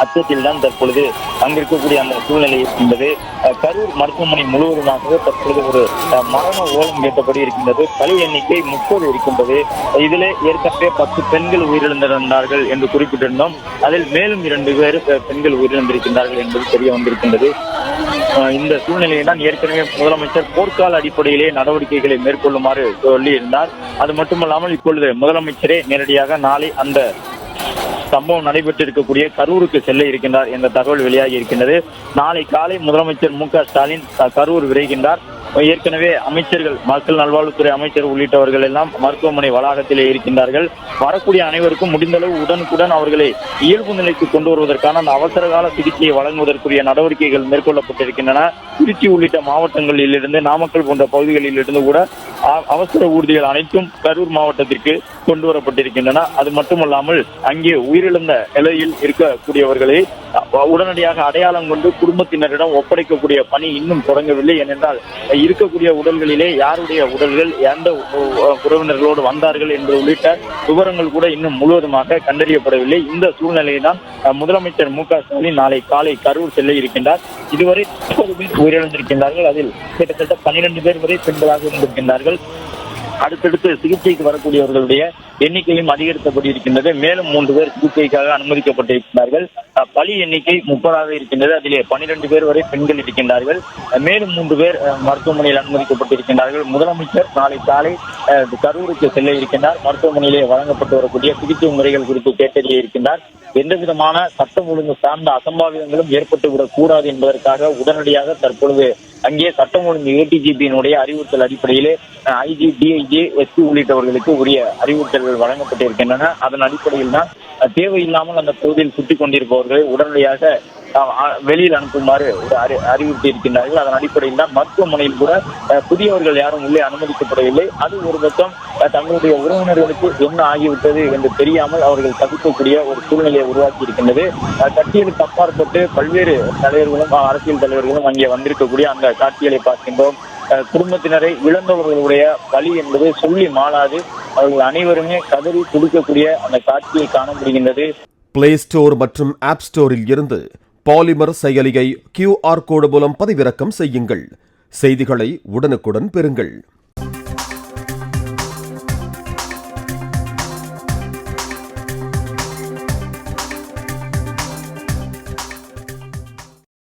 அச்சத்தில் தான் தற்பொழுது அங்கிருக்கக்கூடிய அந்த சூழ்நிலை இருக்கின்றது. கரூர் மருத்துவமனை முழுவதுமாக தற்பொழுது ஒரு மரண ஓலம் கேட்டபடி இருக்கின்றது. பலி எண்ணிக்கை 30 இருக்கின்றது. இதிலே ஏற்கனவே 10 பெண்கள் உயிரிழந்திருந்தார்கள் என்று குறிப்பிட்டிருந்தோம். அதில் மேலும் 2 பேர் பெண்கள் உயிரிழந்திருக்கின்றார்கள் என்பது தெரிய வந்திருக்கின்றது. இந்த சூழ்நிலையை தான் ஏற்கனவே முதலமைச்சர் போர்க்கால அடிப்படையிலே நடவடிக்கைகளை மேற்கொள்ளுமாறு சொல்லியிருந்தார். அது மட்டுமல்லாமல் இப்பொழுது முதலமைச்சரே நேரடியாக நாளை அந்த சம்பவம் நடைபெற்றிருக்கக்கூடிய கரூருக்கு செல்ல இருக்கின்றார் என்ற தகவல் வெளியாகி இருக்கின்றது. நாளை காலை முதலமைச்சர் மு.க. ஸ்டாலின் கரூர் விரைகின்றார். ஏற்கனவே அமைச்சர்கள், மக்கள் நல்வாழ்வுத்துறை அமைச்சர் உள்ளிட்டவர்கள் எல்லாம் மருத்துவமனை வளாகத்திலே இருக்கின்றார்கள். வரக்கூடிய அனைவருக்கும் முடிந்தளவு உடனுக்குடன் அவர்களை இயல்பு நிலைக்கு கொண்டு வருவதற்கான அந்த அவசர கால சிகிச்சையை வழங்குவதற்குரிய நடவடிக்கைகள் மேற்கொள்ளப்பட்டிருக்கின்றன. திருச்சி உள்ளிட்ட மாவட்டங்களில் இருந்து, நாமக்கல் போன்ற பகுதிகளில் இருந்து கூட அவசர ஊர்திகள் அனைத்தும் கரூர் மாவட்டத்திற்கு கொண்டு வரப்பட்டிருக்கின்றன. அது மட்டுமல்லாமல் அங்கே உயிரிழந்த நிலையில் இருக்கக்கூடியவர்களை உடனடியாக அடையாளம் கொண்டு குடும்பத்தினரிடம் ஒப்படைக்கக்கூடிய பணி இன்னும் தொடங்கவில்லை. ஏனென்றால் இருக்கக்கூடிய உடல்களிலே யாருடைய உடல்கள் எந்த உறவினர்களோடு வந்தார்கள் என்று உள்ளிட்ட விவரங்கள் கூட இன்னும் முழுவதுமாக கண்டறியப்படவில்லை. இந்த சூழ்நிலையை தான் முதலமைச்சர் மு.க. ஸ்டாலின் நாளை காலை கரூர் செல்ல இருக்கின்றார். இதுவரை 30 பேர் உயிரிழந்திருக்கின்றார்கள். அதில் கிட்டத்தட்ட 12 பேர் வரை பெண்களாக இருந்திருக்கின்றார்கள். அடுத்தடுத்து சிகிச்சைக்கு வரக்கூடியவர்களுடைய எண்ணிக்கையும் அதிகரிக்கப்பட்டு இருக்கின்றது. மேலும் 3 பேர் சிகிச்சைக்காக அனுமதிக்கப்பட்டிருக்கிறார்கள். பலி எண்ணிக்கை 30 இருக்கின்றது. அதிலே 12 பேர் வரை பெண்கள் இருக்கின்றார்கள். மேலும் 3 பேர் மருத்துவமனையில் அனுமதிக்கப்பட்டிருக்கின்றார்கள். முதலமைச்சர் நாளை காலை கரூருக்கு செல்ல இருக்கின்றார். மருத்துவமனையிலே வழங்கப்பட்டு வரக்கூடிய சிகிச்சை முறைகள் குறித்து கேட்டறிய இருக்கின்றார். எந்த விதமான சட்டம் ஒழுங்கு சார்ந்த அசம்பாவிதங்களும் ஏற்பட்டுவிடக் கூடாது என்பதற்காக உடனடியாக தற்பொழுது அங்கே சட்டம் ஒழுங்கு ஏடிஜிபியினுடைய அறிவுறுத்தல் அடிப்படையிலே ஐஜி, டிஐஜி, எஸ்பி உள்ளிட்டவர்களுக்கு உரிய அறிவுறுத்தல்கள் வழங்கப்பட்டிருக்கின்றன. அதன் அடிப்படையில் தான் தேவையில்லாமல் அந்த பகுதியில் சுற்றிக் கொண்டிருப்பவர்களை உடனடியாக வெளியில் அனுப்புமாறு அறிவுறுத்தி இருக்கின்றார்கள். அதன் அடிப்படையில் தான் மருத்துவமனையில் கூட புதியவர்கள் யாரும் உள்ளே அனுமதிக்கப்படவில்லை. அது ஒரு பக்கம் தங்களுடைய உறவினர்களுக்கு என்ன ஆகிவிட்டது என்று தெரியாமல் அவர்கள் தவிர்க்கக்கூடிய ஒரு சூழ்நிலையை உருவாக்கி இருக்கின்றது. கட்சிகளுக்கு அப்பாற்பட்டு பல்வேறு தலைவர்களும் அரசியல் தலைவர்களும் அங்கே வந்திருக்கக்கூடிய அந்த காட்சிகளை பார்க்கின்றோம். குடும்பத்தினரை இழந்தவர்களுடைய வலி என்பது சொல்லி மாளாது. அவர்கள் அனைவருமே கதறி துடிக்கக்கூடிய அந்த காட்சியை காண முடிகின்றது. பிளே ஸ்டோர் மற்றும் ஆப் ஸ்டோரில் இருந்து பாலிமர் செயலியை QR கோடு மூலம் பதிவிறக்கம் செய்யுங்கள். செய்திகளை உடனுக்குடன் பெறுங்கள்.